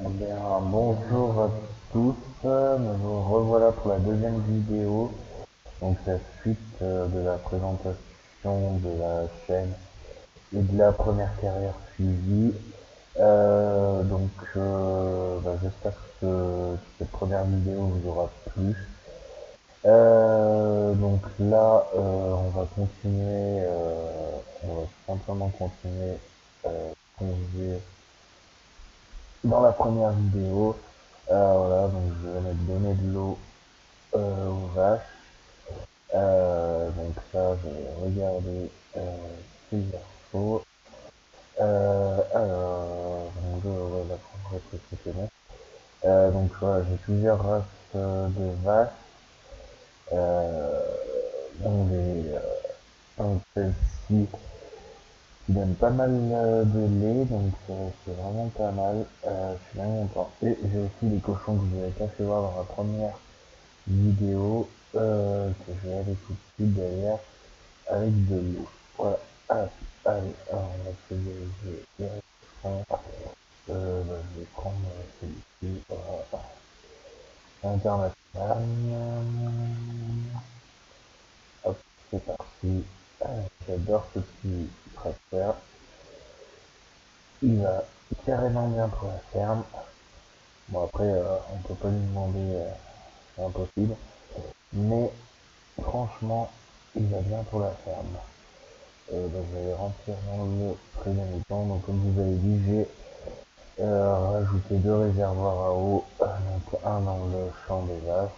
Eh bien, bonjour à tous, nous nous revoilà pour la deuxième vidéo, donc la suite de la présentation de la chaîne et de la première carrière suivie. J'espère que cette première vidéo vous aura plu. On va continuer, on va simplement continuer comme je disais dans la première vidéo. Donc je vais mettre donner de l'eau aux vaches. Donc ça, je vais regarder plusieurs fois. Ouais, la première c'est bon. J'ai plusieurs races de vaches. Euh, donc celle-ci qui donne pas mal de lait, donc c'est vraiment pas mal. Je suis bien content. Et j'ai aussi les cochons que je vous avais pas fait voir dans la première vidéo, que je vais aller tout de suite derrière avec de l'eau. Voilà. Allez, alors on va se diriger direction. Je vais prendre celui-ci. Voilà. International. Hop, c'est parti. J'adore ce petit tracteur. Il va carrément bien pour la ferme. Bon après, on peut pas lui demander, c'est impossible. Mais franchement, il va bien pour la ferme. Je vais remplir dans le près de mi temps. Donc comme vous avez dit, j'ai rajouté deux réservoirs à eau, donc un dans le champ des vaches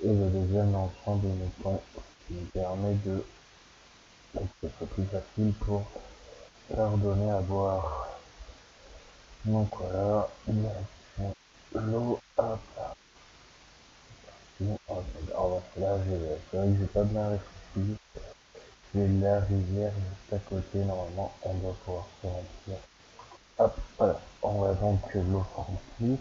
et le deuxième dans le champ des moutons, ce qui me permet de que ce soit plus facile pour leur donner à boire. Donc voilà, direction l'eau, hop, là c'est vrai que j'ai pas bien réfléchi. J'ai la rivière juste à côté, normalement on doit pouvoir se remplir. Hop, voilà, on va attendre que l'eau se remplisse.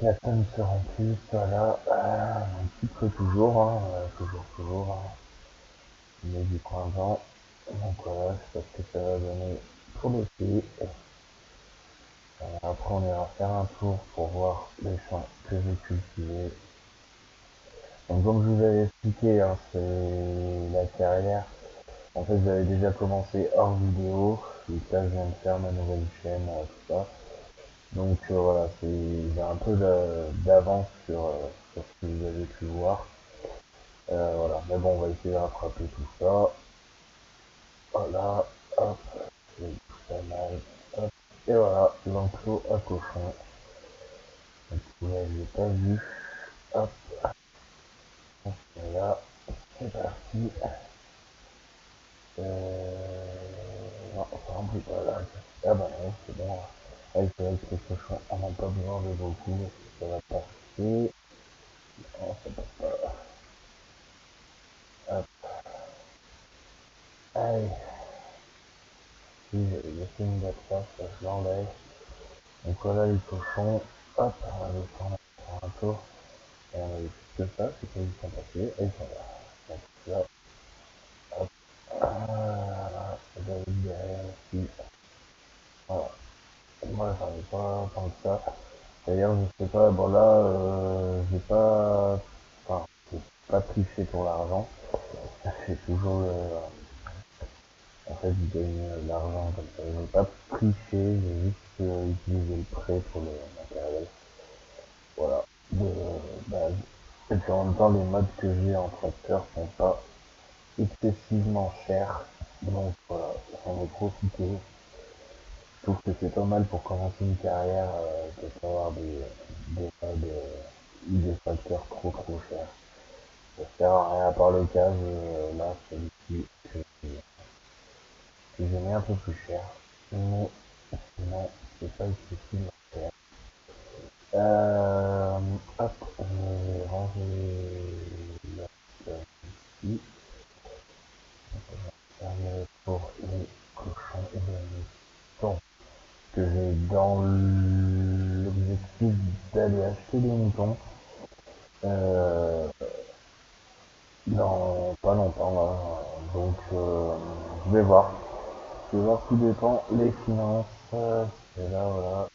La tonne se remplisse, voilà, un petit peu toujours, hein, toujours, hein. Il y a du printemps, donc voilà, je sais pas ce que ça va donner pour l'été. Après on ira faire un tour pour voir les champs que j'ai cultivés. Donc comme je vous avais expliqué, hein, c'est la carrière. En fait j'avais déjà commencé hors vidéo, et là je viens de faire ma nouvelle chaîne, tout ça. Donc voilà, j'ai un peu d'avance sur ce que vous avez pu voir. Voilà, mais bon, on va essayer de rattraper tout ça. Voilà, hop, c'est pas mal. Hop, et voilà, l'enclos à cochon. Donc là, je l'ai pas vu. Hop, voilà, c'est parti. Non, ça remplit pas là. Ah bah non, c'est bon. Ah, il faudrait que les cochons en ont pas besoin de beaucoup. Ça va passer. Non, ça passe pas. Hop, allez. Si, j'ai fait une boîte là, ça je l'enlève. Donc voilà les cochons. Hop, on va descendre faire un tour. Et on a eu que ça, c'est qu'ils sont passés. Et ils sont là. Donc là, hop. Ah, ça doit être derrière aussi. Voilà. Moi j'en ai pas tant que ça. D'ailleurs je sais pas, bon là j'ai pas. Enfin, j'ai pas triché pour l'argent. J'ai toujours le. En fait je gagne de l'argent comme ça. J'ai pas triché, j'ai juste utilisé le prêt pour le matériel. Voilà. De base. Et puis en même temps les modes que j'ai en tracteur sont pas excessivement chers. Donc voilà, j'en ai profité. Je trouve que c'est pas mal pour commencer une carrière de pas avoir des facteurs trop chers. Ça sert à rien à part le cas, là, celui-ci, que j'ai mis un peu plus cher. Mais sinon, c'est pas excessivement cher. Hop, je vais ranger la ici. Pour les cochons et les moutons. Que j'ai dans l'objectif d'aller acheter des moutons euh, dans pas longtemps là. Donc je vais voir. Je vais voir, tout dépend les finances. Et là voilà,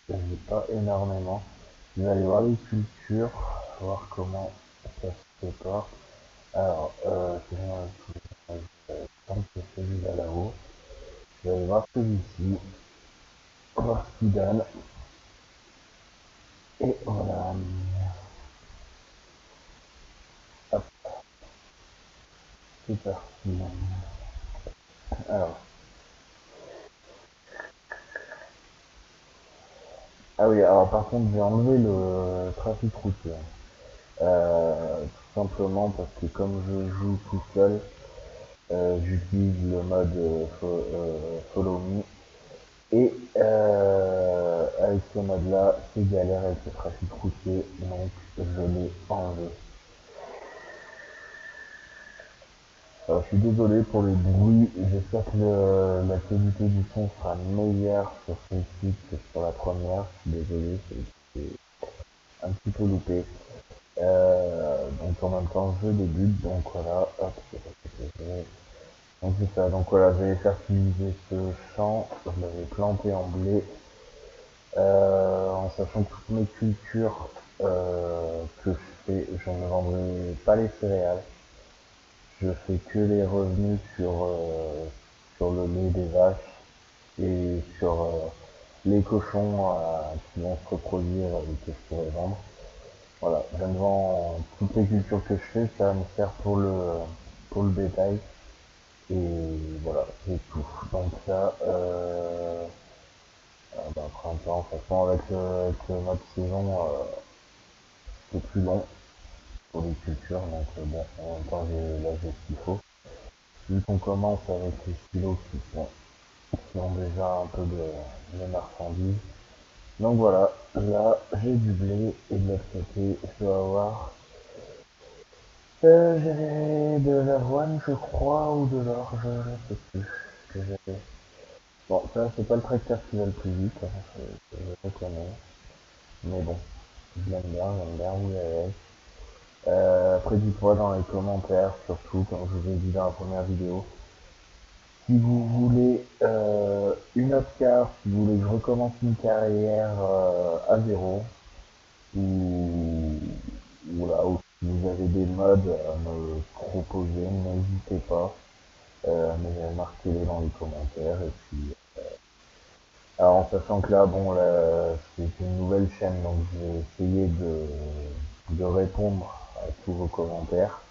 énormément. Vous allez voir les cultures, voir comment ça se porte. Alors, c'est celui-là là-haut. Vous allez voir celui-ci, voir ce qu'il donne. Et voilà. Hop, c'est parti. Alors, ah oui, alors par contre, j'ai enlevé le trafic routier. Tout simplement parce que comme je joue tout seul, j'utilise le mode follow me. Et avec ce mode là, c'est galère avec le trafic routier, donc je l'ai enlevé. Alors, je suis désolé pour les bruits, j'espère que la qualité du son sera meilleure sur celle-ci que sur la première. Je suis désolé, c'est un petit peu loupé. Donc en même temps je débute, donc voilà, hop, donc c'est ça, donc voilà, j'avais fertilisé ce champ, je l'avais planté en blé, en sachant que toutes mes cultures que je fais, je ne vendrai pas les céréales, je fais que les revenus sur le lait des vaches et sur les cochons qui vont se reproduire et que je pourrais vendre. Voilà, je me vends toutes les cultures que je fais, ça va me sert pour le bétail. Et voilà, c'est tout. Donc ça, printemps, de toute façon avec notre saison, c'est plus long pour les cultures, donc bon, en même temps là j'ai ce qu'il faut. Vu qu'on commence avec les silos qui ont déjà un peu de marchandises. Donc voilà, là j'ai du blé et de l'autre côté je dois avoir j'avais de l'avoine je crois ou de l'orge, je ne sais plus ce que j'avais. Bon, ça c'est pas le tracteur qui va le plus vite, hein, je reconnais. Mais bon, j'aime bien rouler avec. Après dites-moi dans les commentaires, surtout comme je vous ai dit dans la première vidéo, si vous voulez une autre carte, si vous voulez que je recommence une carrière à zéro, ou, voilà, ou si vous avez des modes à me proposer, n'hésitez pas. Mais marquez-les dans les commentaires et puis alors en sachant que là bon là, c'est une nouvelle chaîne donc je vais essayer de répondre à tous vos commentaires,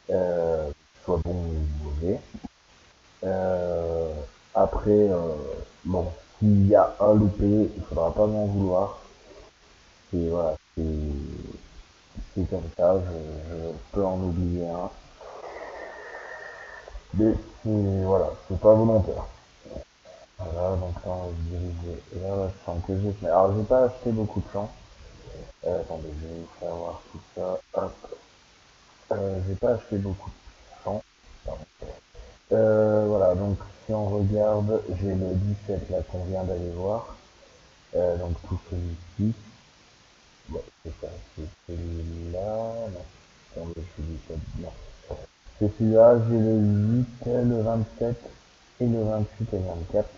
soit bons ou mauvais. Euh, après bon s'il y a un loupé, il faudra pas m'en vouloir. Et voilà, c'est comme ça, je peux en oublier un. Mais voilà, c'est pas volontaire. Voilà, donc là on va se diriger vers la chambre que j'ai fait. Alors j'ai pas acheté beaucoup de champs. Attendez, je vais vous faire voir tout ça. Hop. J'ai pas acheté beaucoup de champs. Voilà, donc si on regarde, j'ai le 17 là qu'on vient d'aller voir. Donc tout celui-ci. Bon, c'est ça, c'est celui-là. Non, attendez, je dis pas. Non. C'est celui-là, j'ai le 8, le 27 et le 28 et le 24.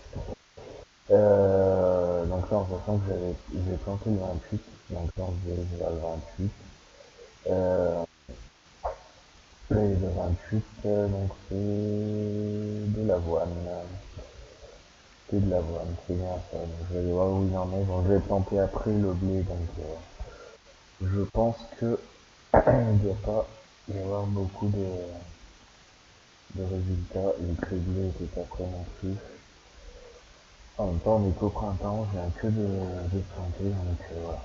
Donc là, en sachant que j'ai planté le 28, donc là on se dirige vers le 28. Et le 28, donc c'est de l'avoine. C'est de l'avoine, c'est bien ça. Donc je vais aller voir où il en est. Bon, je vais planter après le blé, donc je pense que il ne doit pas y avoir beaucoup de résultats. Et que le blé était pas prêt non plus. En même temps, on est qu'au printemps, je viens que de planter, donc voilà.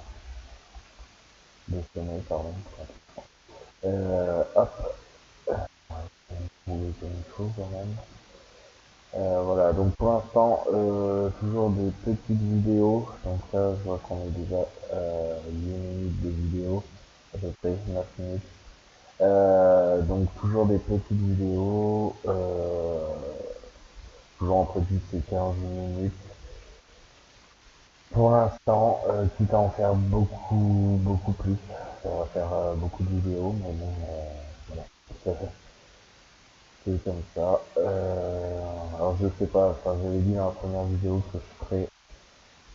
De semer, pardon. Hop, on va trouver une chose quand même. Voilà, donc pour l'instant, toujours des petites vidéos. Donc là, je vois qu'on est déjà 8 minutes de vidéo, à peu près 9 minutes. Donc toujours des petites vidéos, toujours entre 10 et 15 minutes. Pour l'instant, quitte à en faire beaucoup plus, ça va faire beaucoup de vidéos, mais bon, voilà, c'est comme ça. Alors je sais pas, enfin j'avais dit dans la première vidéo que je ferais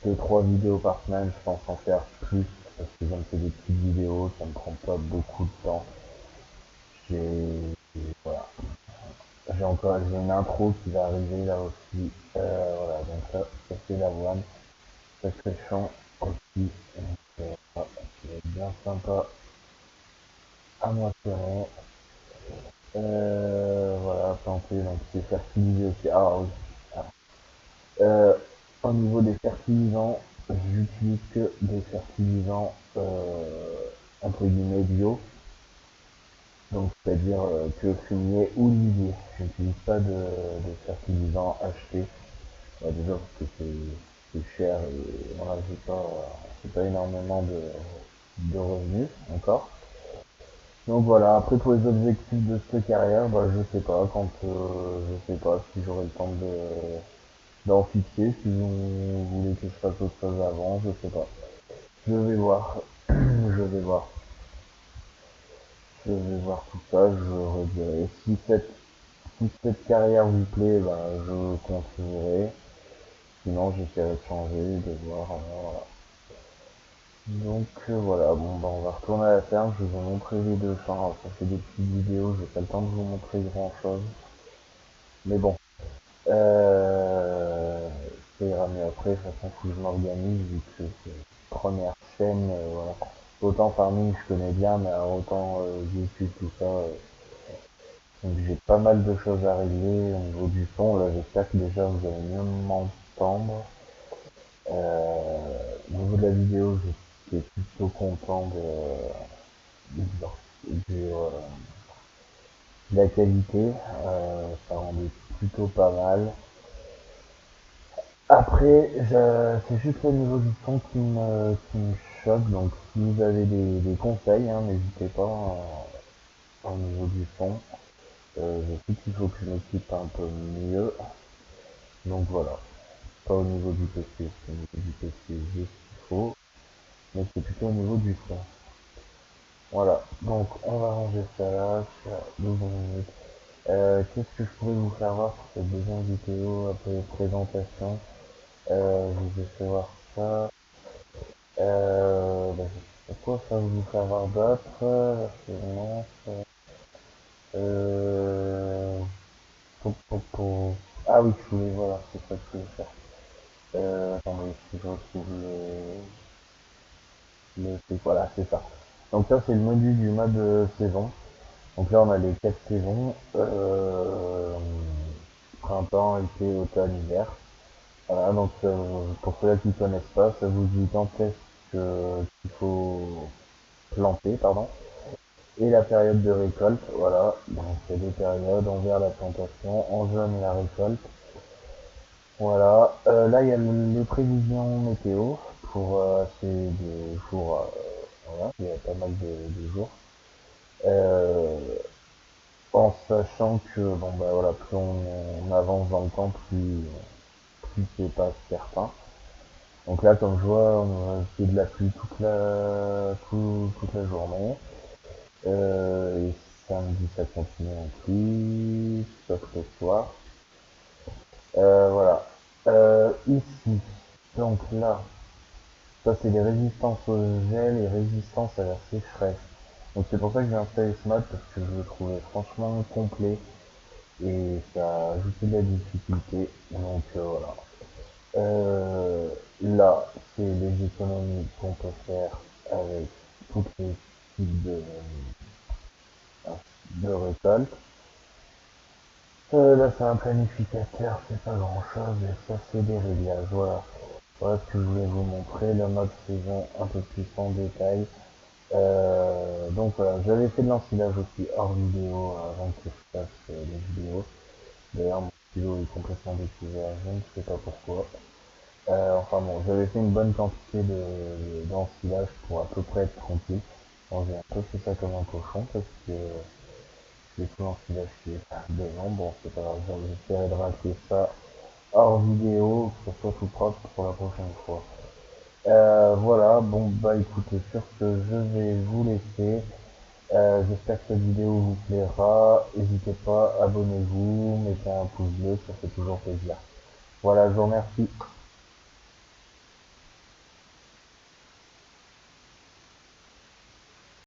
2-3 vidéos par semaine, je pense en faire plus, parce que ça me fait des petites vidéos, ça me prend pas beaucoup de temps. J'ai, voilà. J'ai une intro qui va arriver là aussi. Voilà, donc ça c'est l'avoine. Ça c'est champ aussi. Donc, voilà, ça va être bien sympa à moissonner. Voilà, planter, donc c'est fertilisé aussi. Ah oui. Ah. Au niveau des fertilisants, j'utilise que des fertilisants entre guillemets bio. Donc c'est-à-dire que fumier ou livier. Je n'utilise pas de fertilisants achetés. Déjà parce que c'est cher et voilà, j'ai pas énormément de revenus encore. Donc voilà, après pour les objectifs de cette carrière, bah je sais pas je sais pas si j'aurai le temps d'en fixer, si vous voulez que je fasse autre chose avant, je sais pas. Je vais voir. Je vais voir. Je vais voir tout ça, je redirai. Si cette carrière vous plaît, ben, je continuerai. Sinon, j'essaierai de changer, de voir. Voilà. Donc voilà, bon ben on va retourner à la ferme, je vais vous montrer les deux champs. Alors, ça fait des petites vidéos, j'ai pas le temps de vous montrer grand chose. Mais bon. Ça ira mieux après, de toute façon faut que je m'organise vu que c'est une première chaîne, voilà. Autant farming je connais bien, mais autant YouTube, tout ça. Donc j'ai pas mal de choses à régler au niveau du son. Là j'espère que déjà vous allez mieux m'entendre. Au niveau de la vidéo, j'étais plutôt content de la qualité. Ça rendait plutôt pas mal. Après, c'est juste le niveau du son qui me choque. Donc si vous avez des conseils, hein, n'hésitez pas au niveau du son. Je sais qu'il faut que je m'équipe un peu mieux. Donc voilà. Pas au niveau du PC, c'est au niveau du PC, j'ai ce qu'il faut, mais c'est plutôt au niveau du son. Voilà, donc on va ranger ça là, ça 12 minutes. Qu'est-ce que je pourrais vous faire voir pour cette deuxième vidéo après présentation? Je vais faire voir ça. Je sais pas quoi ça vous faire voir d'autre. Non, euh, Ah oui, je voulais, voilà, c'est ça que je voulais faire. Attendez, si je retrouve voilà, c'est ça. Donc ça, c'est le menu du mode saison. Donc là, on a les 4 saisons. Printemps, été, automne, hiver. Voilà, donc pour ceux qui ne connaissent pas, ça vous dit quand est-ce qu'il faut planter, pardon. Et la période de récolte, voilà. Donc c'est deux périodes, en vert la plantation, en jaune la récolte. Voilà. Là, il y a les prévisions météo pour ces jours. Voilà, il y a pas mal de jours. Euh, En sachant que bon bah voilà, plus on avance dans le temps, plus c'est pas certain. Donc là, comme je vois, c'est de la pluie toute la journée. Et samedi, ça continue en pluie, sauf le soir. Voilà. Ici, donc là, ça c'est les résistances au gel et résistances à la sécheresse. Donc c'est pour ça que j'ai installé ce mode parce que je le trouvais franchement complet et ça a ajouté de la difficulté. Donc voilà. Là, c'est les économies qu'on peut faire avec toutes les types de récolte. Là, c'est un planificateur, c'est pas grand chose, et ça, c'est des réglages. Voilà. Voilà ce que je voulais vous montrer, le mode saison un peu plus en détail. Donc voilà, j'avais fait de l'ensilage aussi hors vidéo avant que je fasse les vidéos. D'ailleurs, mon stylo est complètement découvert, je ne sais pas pourquoi. Enfin bon, j'avais fait une bonne quantité d'ensilage pour à peu près être tranquille. Bon, j'ai un peu fait ça comme un cochon parce que j'ai tout l'ensilage qui est devant. Bon, c'est pas grave, j'essaierai de rater ça hors vidéo, que ce soit tout propre pour la prochaine fois. Voilà, bon bah écoutez, sur ce, je vais vous laisser. J'espère que cette vidéo vous plaira. N'hésitez pas, abonnez-vous, mettez un pouce bleu, ça fait toujours plaisir. Voilà, je vous remercie.